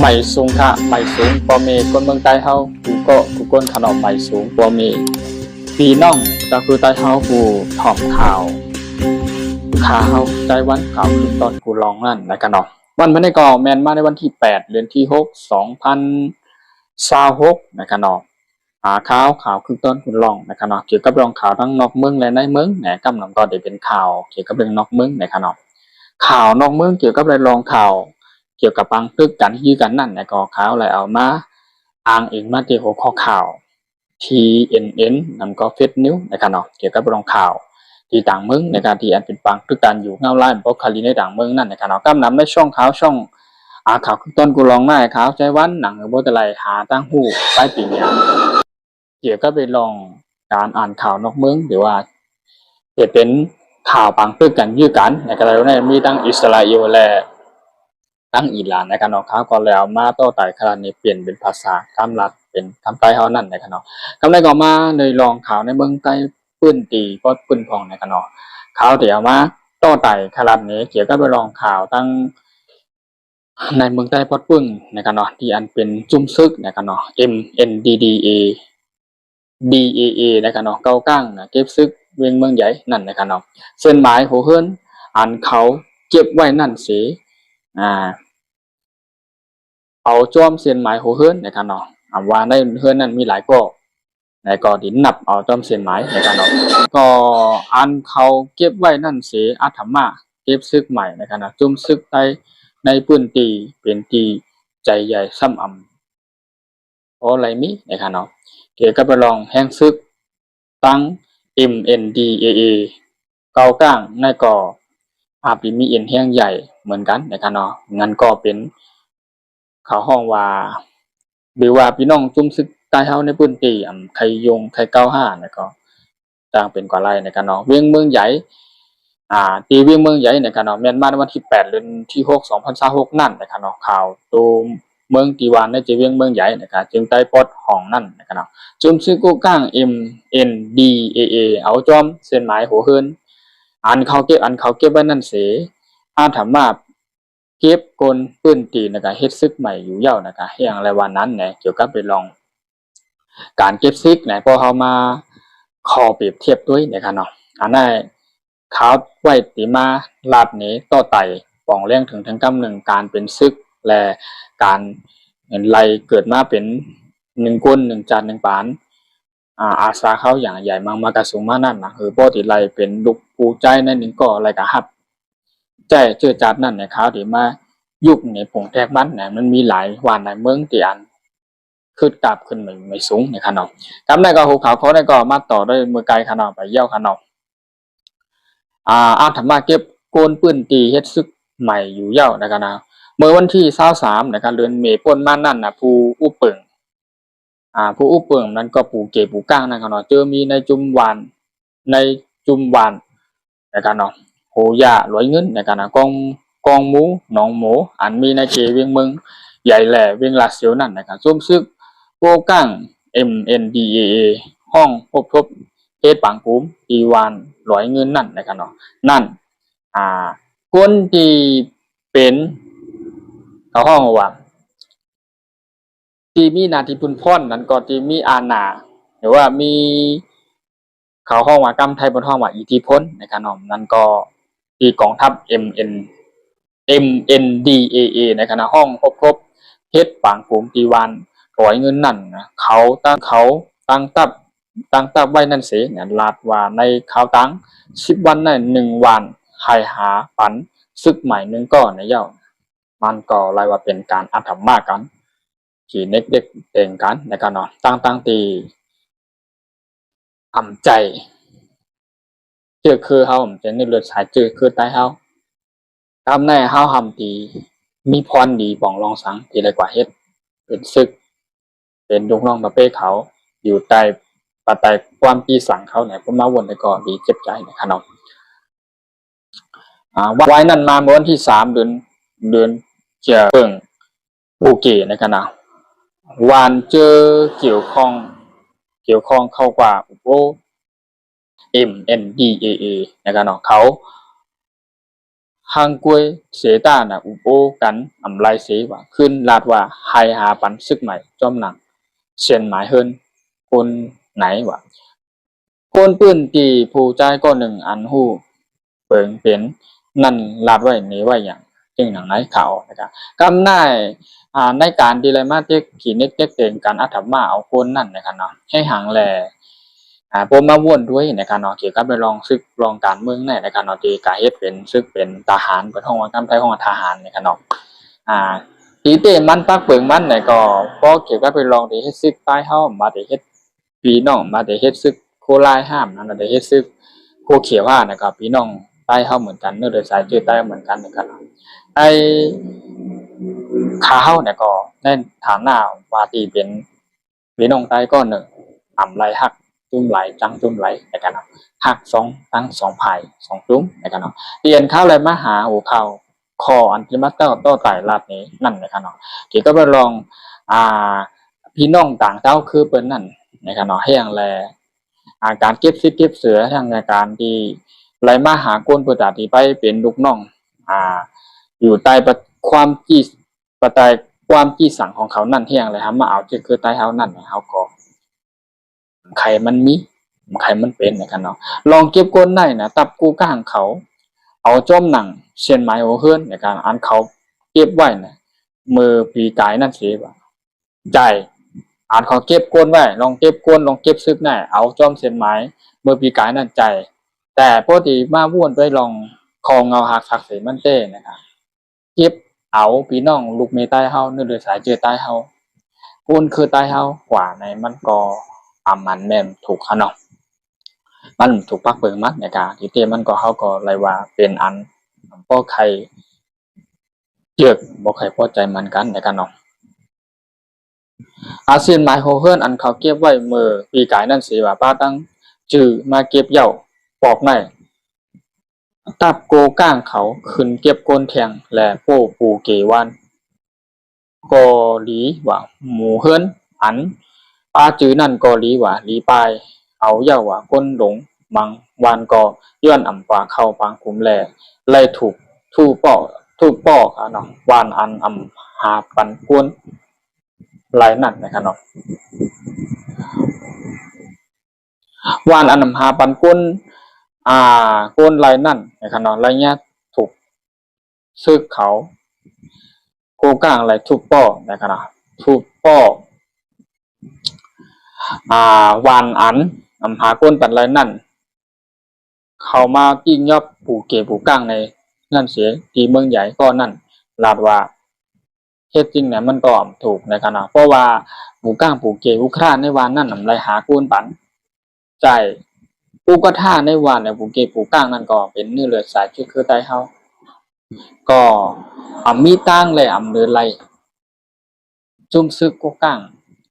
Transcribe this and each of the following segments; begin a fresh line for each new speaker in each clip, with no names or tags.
ไม่สูงค่ะไม่สูงพอมีคนเมืองใต้เฮาผู้ก็ผู้คนขนมไม่สูงพอมีพี่น้องก็คือใต้เฮาผู้ถ่อมข่าวข่าวใจวันข่าวคือตอนกูลองนั่นนะกันเนาะวันมันได้ก็แมนมาในวันที่8เดือนที่6 2026นะครับเนาะข่าวคือต้นคุณลองนะครับเนาะเกี่ยวกับเรื่องข่าวทั้งนอกเมืองและในเมืองนะกำลังตอนเดี๋ยวเป็นข่าวเกี่ยวกับเรื่องนอกเมืองนะครับเนาะข่าวนอกเมืองเกี่ยวกับเรื่องรองข่าวเกี่ยวกับปังตึกกันยื้อกันนั่นนะก็ข่าวอะไรเอามาอ้างอิงมาที่หัวข้อข่าว TNN นั่นก็เฟซนิวนะครับเนาะเกี่ยวกับเรื่องข่าวที่ต่างเมืองในการที่อันเป็นปังตึกกันอยู่เงาไล่เพราะคาลีในต่างเมืองนั่นนะครับเนาะกำนำในช่องข่าวช่องข่าวคือต้นกูลองได้ข่าวใจวันหนังหรือว่าอะไรหาตั้งหูใต้ปีเนี่ยเกี่ยวกับไปลองการอ่านข่าวนอกเมืองหรือว่าจะเป็นข่าวปังตึกกันยื้อกันในกรณีนี้มีทั้งอิสราเอลและทั้งอิหร่านในการออกข่าวก็แล้วมาต่อไต่ขนาดนี้เปลี่ยนเป็นภาษาคำลัดเป็นคำใต้เท่านั้นในขณะคำใดก็มาในลองข่าวในเมืองใต้ปื้นตีก็ปื้นพองในขณะข่าวเดี๋ยวมาต่อไต่ขนาดนี้เกี่ยวกับไปลองข่าวตั้งในเมืองใต้ปอดปึ้งในขณะที่อันเป็นจุ่มซึกในขณะ MNDDA DAA ในขณะเก้าก้างนะเก็บซึกเวียงเมืองใหญ่นั่นในขณะเส้นหมายหัวเฮือนอันเขาเก็บไว้นั่นสิเอาจ้อมเส้นหมายหัวเฮือนในขณะว่าในเฮือนนั้นมีหลายก็ในก็ดินนับเอาจ้อมเส้นหมายในขณะก็อันเขาเก็บไว้นั่นสิอาธรรมะเก็บซึกใหม่ในขณะจุ่มซึกในพื้นที่เป็นที่ใจใหญ่ซ้ำอำเพราะอะไรมิในขณะเกี่ยวกับไปลองแห้งซึกตั้ง MNDAA เก้าก้างในก็อาจมีเอ็นแห้งใหญ่เหมือนกันนะครับเนาะงั้นก็เป็นเขาห้องว่าหรือว่าพี่น้องจุ่มซึกใต้เฮาในพื้นที่ไทยงไทย95นะก็ต่างเป็นกว่าไรนะครับเนาะเวียงเมืองใหญ่ตีเวียงเมืองใหญ่นะครับเนาะแม่นมาในวันที่8เดือนที่6 2026นั่นนะครับเนาะข่าวตูเมืองตีวานในเวียงเมืองใหญ่นะครับจึงใต้ปอดห้องนั่นนะครับเนาะจุ่มซึกกูก้าง MNDAA เอาจอมเส้นหมายหัวเฮือนอันเขาเก็บไว้นั่นเสถามว่าเก็บกลปื้นตีนะครับเฮ็ดซึกใหม่อยู่เย้านะครับอย่างไรวันนั้นเนี่ยเกี่ยวกับไปลองการเก็บซึกเนี่ยพอเฮามาขอเปรียบเทียบด้วยนะครับเนาะอันนั้นข่าวไว้ตีมาลาดนี้ต่อไต่ป่องเรื่องถึงกำหนึ่งการเป็นซึกและการไล่เกิดมาเป็น1คน1จาน1ปานอาสาเขาอย่างใหญ่มากระสูงมากนั่นนะคือปกติไล่เป็นลูกปูใจในหนึ่งก็ไล่กะฮับใจเจอจัดนั่นเนี่ยข่าวที่มายุคในผงแทกบ้านเนี่ยมันมีหลายวันหลายเมืองที่อันขึ้นกลับขึ้นไม่สูงในขนมทำได้ก็หูขาวเขาได้ก็มาต่อด้วยมือไกลขนมไปเยี่ยวขนมธรรมะเก็บโกนปื้นตีเฮ็ดซึกใหม่อยู่เยี่ยวนะครับนะเมื่อวันที่23นะครับเดือนเมษายนมานั่นนะผู้อุปึงผู้อุปเปิงนั้นก็ปูเกปูก้างนะครับเนาะเจอมีในจุ่มหวานนะครับเนาะโหยาหลวยเงินนะครับนะกองหมูหนองหมูอันมีในเจเวียงเมืองใหญ่แหล่เวียงลาเสียวนั่นนะครับซุ่มซึกโกก้าง MNDAA ห้องพบเทศปังกุ้มอีวานหลวยเงินนั่นนะครับเนาะนั่นคนที่เป็นเขาห้องว่าที่มีนาทีพุนพ่อนนั้นก็ที่มีอาณาหรือว่ามีเขาห้องว่ากำไทยบนห้องว่าอิทธิพลในขนมนั้นก็ที่กองทัพ MNDAA ในคณะห้องพบเพชรปางปูมตีวันถอยเงินนั่นนะเขาตั้งตับไว้นั่นเสียเนี่ยลาดว่าในเขาตั้ง10 วันใน1 วันหาปันซึกใหม่นึงก็ในเย้ามันก็รายว่าเป็นการอัธรรมะกันขี่เน็กเด็กเองกันในการนอนตั้งตีใจเจอคือเฮาจะในเลือดสายเจอคือใต้เฮาตามแน่เฮาตีมีพรดีป่องรองสังที่ไรกว่าเฮ็ดเป็นซึกเป็นลูกน้องประเภทเขาอยู่ใต้ปัจจัยความปีสั่งเขาเนี่ยผมมาวนไปก็ดีเจ็บใจนะครับน้องไว้นั่นมาเมื่อวันที่3เดือนเจียเปิงภูเก็ตนะครับนะวานเจอเกี่ยวข้องเข้ากว่าโอ MNDAA นะครับเนาะเขา หางกวยเสตาน่ะอุโอกันอำไลเสว่าขึ้นลาดว่าไฮหาปันซึกใหม่จอมหนังเชียนหมายเฮินคนไหนวะคนปื้นตีผู้ใจก็หนึ่งอันหู้เปิงเป็นนั่นลาดไว้นี้ไว้อย่างจึงหนังไหนเขานะครับกำนายในการดีเลยมาเต็กขีเน็กเต็กเต็งการอัฐมาเอาคนนั่นนะครับเนาะให้หางแลผมมาว่นด้วยนะครับเนาะเกี่ยวกับไปลองซึกลองการเมืองในนะครับเนาะที่กาเฮ็ดเป็นซึกเป็นทหารเป็นห้องกำไทยห้องทหารนะครับเนาะตีเตมันปักเปิงมันเนี่ยก็พอเกี่ยวกับไปลองที่เฮ็ดซึกใต้เฮามาที่เฮ็ดพี่น้องมาที่เฮ็ดซึกโคลายห้ามนั่นได้เฮ็ดซึกโคเขียวว่านะครับพี่น้องใต้เฮาเหมือนกันเนื้อโดยสายชื่อใต้เหมือนกันนะครับไอ้ขาเฮาเนี่ยก็ในฐานะว่าที่เป็นพี่น้องใต้ก็หนึ่งอำไรฮักจุ่มไหลจังจุ่มไหลนะครับเนาะฮักทั้งสองฝ่ายสองจุ่มนะครับเนาะเรียนเข้าเลยมาหาหัวเข่าคออันที่มาเต้าโต้ไต่ลาดนี้นั่นนะครับเนาะเกี่ยวกับไปลองพี่น้องต่างเจ้าคือเปิ้นนั่นนะครับเนาะให้อย่างแลการเก็บซิเก็บเสือทางการที่ไหลมาหาก้นประจาที่ไปเป็นลูกน้องอยู่ใต้ความจี้ประตายความจี้สั่งของเขานั่นเที่ยงเลยครับมาเอาจะคือใต้เฮานั่นเฮาก็ใครมันมีใครมันเป็นนะครับเนาะลองเก็บก้นได้นะตับกูก้างเขาเอาจ้อมหนังเชียนไม้โอเฮิร์นในการอันเขาเก็บไว้นะมือปีกายนั่นสิว่าใจอ่านเขาเก็บก้นไว้ลองเก็บก้นลองเก็บซึกได้เอาจ้อมเชียนไม้มือปีกายนั่นใจแต่พอดีมาว่นไปลองคองเงาหักสักเสีมันเต้นะครับเก็บเอาพี่น้องลูกเมใต้เฮาเนื้อเดือสายเจอใต้เฮาก้นคือใต้เฮากว่าในมันก็มันแม่นถูกขนาดมันถูกปักเปิงมัดเนี่ยกะที่เตมันก็เขาก็เลยว่าเป็นอันบ่ใครเลือกบ่ใครพอใจมันกันในกันเนาะอาเซียนหมายโฮเฮิร์นอันเขาเก็บไว้เมื่อปีกายนั่นสิว่าป้าตั้งจื้อมาเก็บเหย่าปอกในตับโกก้างเขาขึ้นเก็บก้นแทงและโป้ปูเกวันกอหลีว่าหมูเฮิร์นอันป้าจื้อนั่นกอหลีว่าหลีปลายเอาเหย่าว่าก้นหลงมังวานกอย้อนอ่ำปาเข้าปางคุมแลไล่ถูกทู่ป้อค่ะเนาะวานอันอ่ำหาปันกวนไหลนั่นนะครับเนาะวานอันอ่ำหาปันกวนกวนไหลนั่นนะครับเนาะไหลเนี้ยถูกซึกเขาโกก้างไหลถูกป้อนะครับเนาะถูกป้อวานอันอ่ำหากวนปันไหลนั่นเขามายิ่งยอบผูเก็บผูก้างในนั่นเสียที่เมืองใหญ่ก็นั่นลาดว่าเฮ็ดจริงเนี่ยมันก็ถูกนะครับเนาะเพราะว่าผูก้างผูเก็บผูคร่าในวานนั่นไหลหากวนปันใจปูก็ท่าในวานเนี่ยผูเก็บผูก้างนั่นก็เป็นเนื้อเลือดสายคือใต้เฮาก็มีตั้งเลยเดินไล่จุ่มซึกกูก้าง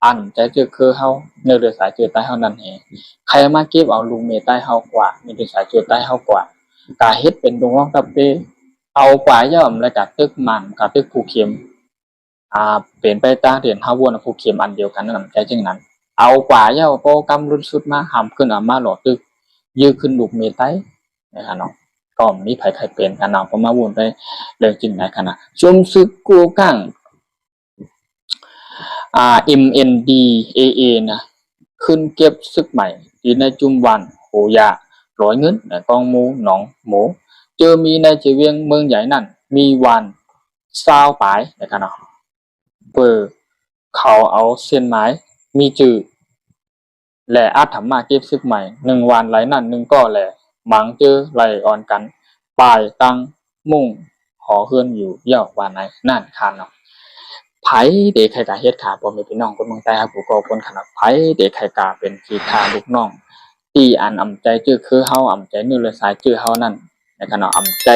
อันใจเจอคือเฮาเนื้อเลือดสายเจอใต้เฮานั่นเองใครมาเก็บเอาลุงเมใต้เฮากว่ามีเลือดสายเจอใต้เฮากว่ากาเฮ็ดเป็นดงร่องตะเปเอากว่าย่อมแล้วก็ตึกมันกับตึกผูเข็มเป็นไปตามเรียนเฮาวนผูเข็มอันเดียวกันนั่นใจจึงนั้นเอากว่าย่อโปกำรุนสุดมาหำขึ้นมาหลอดตึกยื้อขึ้นลูกเมใต้นะครับเนาะก็มีไผใครเป็นกันเนาะผมมาวนไปเรื่องจริงไหนกันนะจุ่มซึกกูก้าง MNDAA นะขึ้นเก็บซึกใหม่ที่ในจุมวันโหยาร้อยเงินในกองมูหนองหมูเจอมีในเจเวียงเมืองใหญ่นั่นมีวันซาวปายนะครับเนาะเปิดเขาเอาเส้นไม้มีจือและอาถรรมาเก็บซึกใหม่1วันไหลนั่น1ก็แหละหมังเจอไหลอ่อนกันปลายตั้งมุ่งหอเฮือนอยู่เย่าวันไหนนั่นคานเนาะไผเด็กไข่กาเฮ็ดขาบ่แม่พี่น้องคนเมืองใต้ครับผู้ก่อคนขนาดไผเด็กไข่กาเป็นขี้ขาลูกน้องที่อันอำใจจื้อคือเฮาอำใจนื้อเลยสายจื้อเฮานั่นนะครับเนาะอำใจ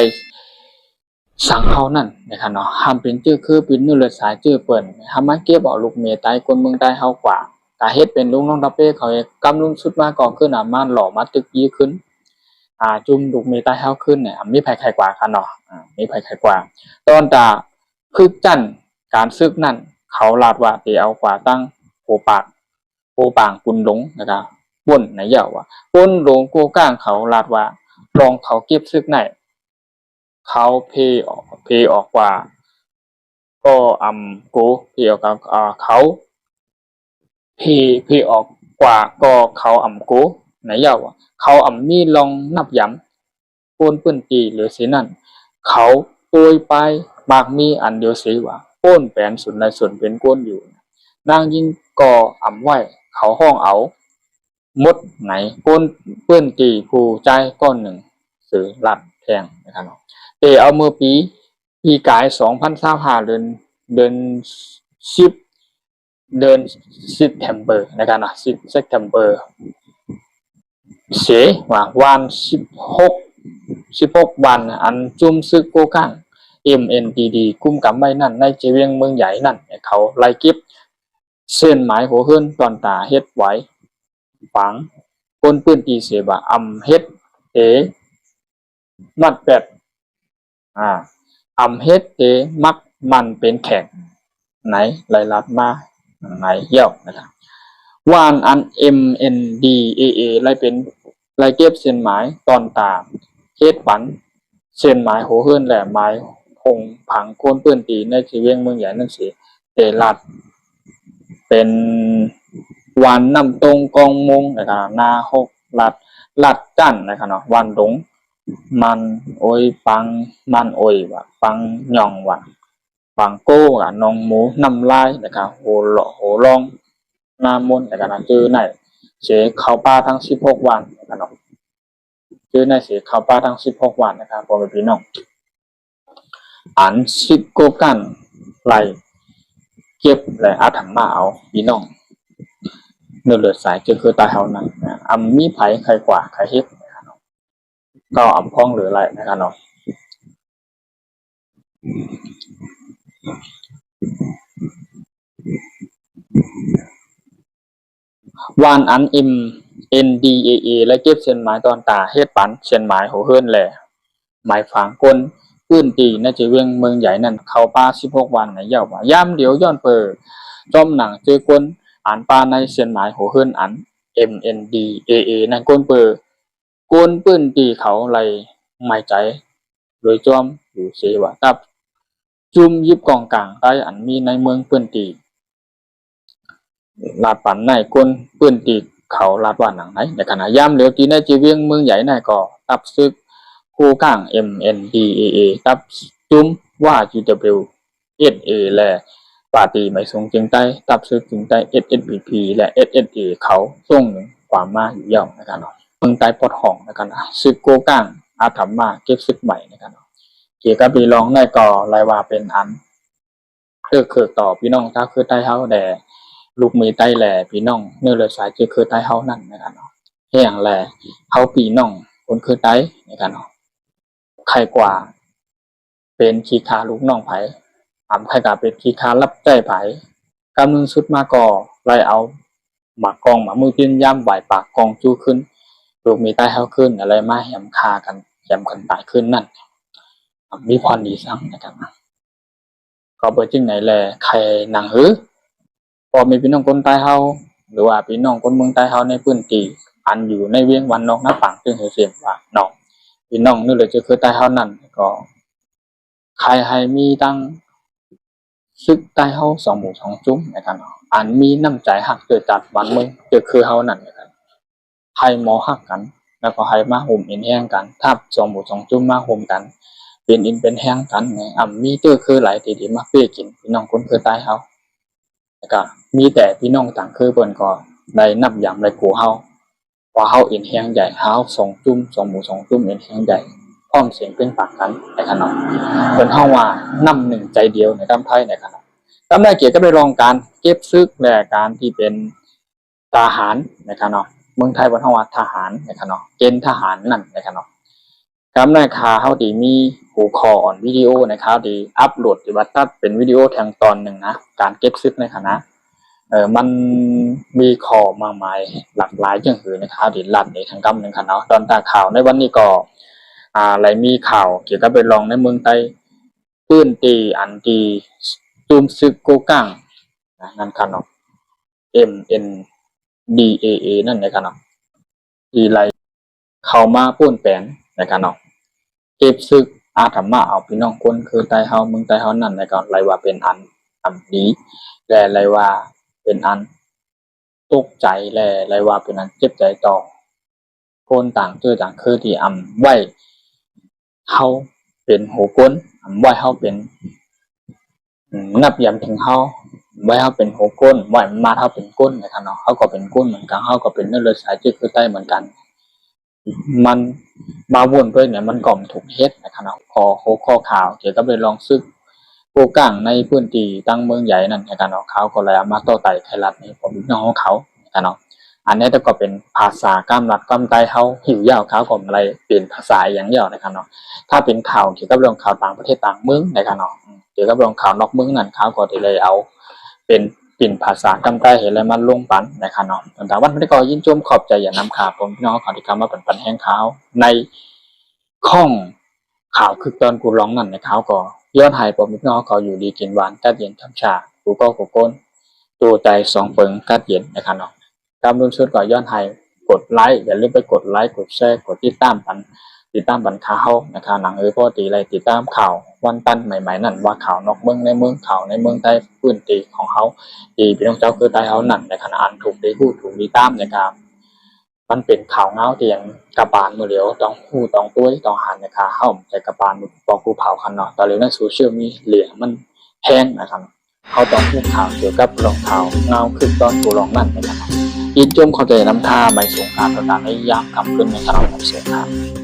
สังเฮานั่นนะครับเนาะห้ามเป็นจื้อคือเป็นนื้อเลยสายจื้อเปิ้นห้ามมาเก็บเอาลูกเมียใต้คนเมืองใต้เฮากว่ากาเฮ็ดเป็นลุงน้องตะเป้เขากำลุงสุดมาก่อขึ้นมาหล่อมาตึกยี้ขึ้นจุ่มลูกเมียใต้เฮาขึ้นเนี่ยมีไผไข่กว่ากันเนาะมีไผไข่กว่าตอนตาพึกจั่นการซึกนั่นเขาลาดว่าตีเอากว่าตั้งโปปางปุนหลงนะครับป่นในเย่าว่าป่นหลงโกก้างเขาลาดว่าลองเขาเก็บซึกไหน เขาเพออกกว่าก็โกเพออกเขาเพออกกว่าก็เขาโกไหนยาวเขามีลองนับย้ำป้นปื้นตีหรือสินั่นเขาตัวยไปมากมีอันเดียวสิว่าป้นแปนส่วนในส่วนเป็นก้นอยู่นางยิ่งก่อไหวเขาห้องเอามดไหนก้นเปื้นตีผู้ใจก้อนหนึ่งสื่อลัดแทงนะครับเอเอาเมื่อปีกาย2025เดือน10เดือนSeptember นะครับนะ10 September เสว่าวัน16วันอันจุ่มซึกโกกัง MNDD กุ้มกับไม่นั่นในเจเวียงเมืองใหญ่นั่นเขาไล่เก็บเส้นหมายหัวเฮิรนตอนตาเฮ็ดไว้ฝังก้นปื้นตีเสบะเฮ็ดมัดเป็ดเฮ็ดมักมันเป็นแข็งไหนไหลลัดมาไหนเยี่ยวนะครับวานอัน MNDAA ไล่เป็นไล่เก็บเส้นหมายตอนตาเฮ็ดฝันเส้นหมายหัวเฮิรนแหละหมายคงผังโคนปื้นตีในชีเวียงเมืองใหญ่นั่นสิลัดเป็นวันน้ำตรงกองมงนะครับนาหกลัดจันนะครับเนาะวันหลงมันโอยปังมันโอยว่ะปังหย่องว่ะปังโก้กับนองหมูน้ำลายนะครับโหลองนามนนะครับนะจื้อไหนเสียเข้าป้าทั้ง16วันนะครับเนาะจื้อไหนเสียเข้าป้าทั้ง16วันนะครับพ่อแม่พี่น้องอัน10โกกันไหลเก็บและอาถังมาเอาพี่น้องเนื้อเลือดสายจึงคือตาเท่านั้นมีไผใครกว่าใครเฮ็ดก็พ้องหรืออะไรนะครับเนาะวานอันNDAA และเก็บเส้นหมายตอนตาเฮ็ดปันเส้นหมายหัวเฮิรนแหละหมายฝังก้นปื้นตีในจีเวียงเมืองใหญ่นั่นเข้าป่า16วันไหนเย่าว่าย่ำเดียวย้อนเปิดจอมหนังเจอก้นอ่านป่าในเส้นหมายหัวเฮิรนอัน MNDAA นั่นก้นเปิดก้นปื้นตีเขาไหลไม่ใจโดยจอมอยู่เสว่าตับจุ่มยิบกองกลางใต้อันมีในเมืองปื้นตีลาดปันในก้นปื้นตีเขาลาดว่าหนังไหนในขณะย่ำเหลียวตีในจีเวียงเมืองใหญ่ในก็ตับซึกคู่ข้าง MNDAA ตับจุ้มว่า GWSA และปาตีไม่ทรงจึงใต้ตับซึกจึงใต้ SSPP และ SSA เขาส่งหนึ่งความมาอยู่ย่อมนะครับเนาะเมืองใต้ปอดห้องนะครับนะซึกโกก้างอาถรรพ์มาเก็บซึกใหม่นะครับเนาะเกี่ยวกับปีรองในก่อรายว่าเป็นอันคือต่อพี่น้องถ้าคือใต้เฮาแด่ลูกมีใต้แหล่พี่น้องเนื้อเลือดสายคือใต้เฮานั่นนะครับเนาะแห่งแหล่เฮาปีน้องคนคือใต้นะครับเนาะใครกว่าเป็นขี้คาลูกน้องไผใครกว่าเป็นขี้คารับใจไผกำลังสุดมาก่อไล่เอาหมากกองหมามือพินย่ำไหวปากกองจู้ขึ้นลูกมีใต้เฮาขึ้นอะไรมาแหมคากันแหมกันตายขึ้นนั่นมีพรดีสั่งนะครับก็เปิดจริงไหนแหละใครหนังหือพอมีพี่น้องคนใต้เฮาหรือว่าพี่น้องคนเมืองใต้เฮาในพื้นที่อันอยู่ในเวียงวันนอกหน้าปังซึ่งเสียงว่าน้องพี่น้องนี่เลยจะคือใต้เฮานั่นก็ใครให้มีตั้งซึกใต้เฮา2 หมู่ 2 จุ้มนะครับอันมีน้ำใจฮักเกิดจากบ้านเมืองจะคือเฮานั่นนะครับให้หมอฮักกันแล้วก็ให้มาห่มอินแห้งกันทับ2 หมู่ 2 จุ้มมาห่มกันเป็นอินเป็นแห้งกันมีเตื้อคือหลายทีมาเปี้ยกินพี่น้องคนคือใต้เฮาแล้วก็มีแต่พี่น้องต่างคือเพิ่นก็ได้นับอย่างได้กูเฮาว่าเฮาอินแห้งใหญ่เฮา2 จุ้ม2 หมู่ 2 จุ้มอินแห้งใหญ่พร้อมเสียงเป็นปากกันนะครับเนาะเพิ่นเฮาว่านำหนึ่งใจเดียวในกำไทยนะครับกำได้เกี่ยวกับเรื่องการเก็บซึกและการที่เป็นทหารนะครับเนาะเมืองไทยเพิ่นเฮาว่าทหารนะครับเนาะเกณฑ์ทหารนั่นนะครับเนาะกำได้ข่าวเฮาที่มีหูคออนวิดีโอนะครับที่อัปโหลดที่ว่าตัดเป็นวิดีโอทางตอนหนึ่งนะการเก็บซึกในคณะมันมีข้อมาหมายหลากหลายจังหือนะครับที่ลั่นในทางกำหนึ่งค่ะเนาะตอนตาข่าวในวันนี้ก็อะไรมีข่าวเกี่ยวกับไปลองในเมืองไต้ปื้นตีอันตีตูมซึกโกกังนั่นค่ะเนาะ MNDAA นั่นนะครับเนาะที่ไรเข้ามาป้นแปนนะครับเนาะเก็บซึก อาธรรมะเอาพี่น้องคนคือไตเฮาเมืองไตเฮานั่นในก่อนไรว่าเป็นอันดีและไรว่าเป็นอันตกใจและไรว่าเป็นอันเจ็บใจต่อคนต่างต่างคือที่ไว้เฮาเป็นโหก้นไว้เฮาเป็นนับยำถึงเฮาไว้เฮาเป็นโหก้นไว้มาเฮาเป็นก้นนะครับเนาะเฮาก็เป็นก้นเหมือนกันเฮาก็เป็นเนื้อเลือดสายจืดคือไตเหมือนกันมันมาวนด้วยเนี่ยมันก่อมถูกเฮ็ดนะครับเนาะพอโคข้อข่าวเกี่ยวกับเรื่องลองซึกโกก้างในพื้นที่ตั้งเมืองใหญ่นั่นนะครับเนาะเขาก็เลยเอามาต่อไต่ไทยรัฐนี่ผมน้องของเขานะครับเนาะอันนี้แต่ก็เป็นภาษากำลัดกำไตเฮาหิวยาวเขาก็อะไรเป็นภาษาอย่างเดียวนะครับเนาะถ้าเป็นข่าวเกี่ยวกับเรื่องข่าวต่างประเทศต่างเมืองนะครับเนาะเกี่ยวกับเรื่องข่าวนอกเมืองนั่นเขาก็เลยเอาเป็นภาษากำไตเห็นแล้วมันลงปันนะครับเนาะแต่วันนี้ก็ยินชมขอบใจอย่านำข่าวผมพี่น้องขอที่คำว่าปันแห้งข่าวในข้องข่าวคือตอนกูร้องนั่นในข่าวก็ย้อนหายผมพี่น้องก็อยู่ดีกินหวานกัดเย็นทำชากูก็กูก้นตัวใจสองเปิงกัดเย็นนะครับเนาะกำลังชุดก็ย้อนหายกดไลค์อย่าลืมไปกดไลค์กดแชร์กดติดตามบันข่าวนะครับหนังก็ตีอะไรติดตามข่าววันตันใหม่ๆนั่นว่าข่าวนอกเมืองในเมืองข่าวในเมืองใต้พื้นที่ของเขาที่พี่น้องเจ้าคือใต้เขานั่นในขณะอ่านถูกได้พูดถูกดีตามนะครับมันเป็นข่าวเงาเตียงกระบาลมือเหลียวต้องหู้ต้องตุ้ยต้องหันนะคะเข้าใจกระบาลบอกกูเผาคันเนาะตอนเร็วในโซเชียลมีเหลี่ยมันแพงนะครับเขาต้องพูดข่าวเกี่ยวกับรองข่าวเงาคือตอนกูลองนั่นนะครับยินจมเข้าใจน้ำท่าใบสงครามต่างๆในยามคำขึ้นในขณะของสงคราม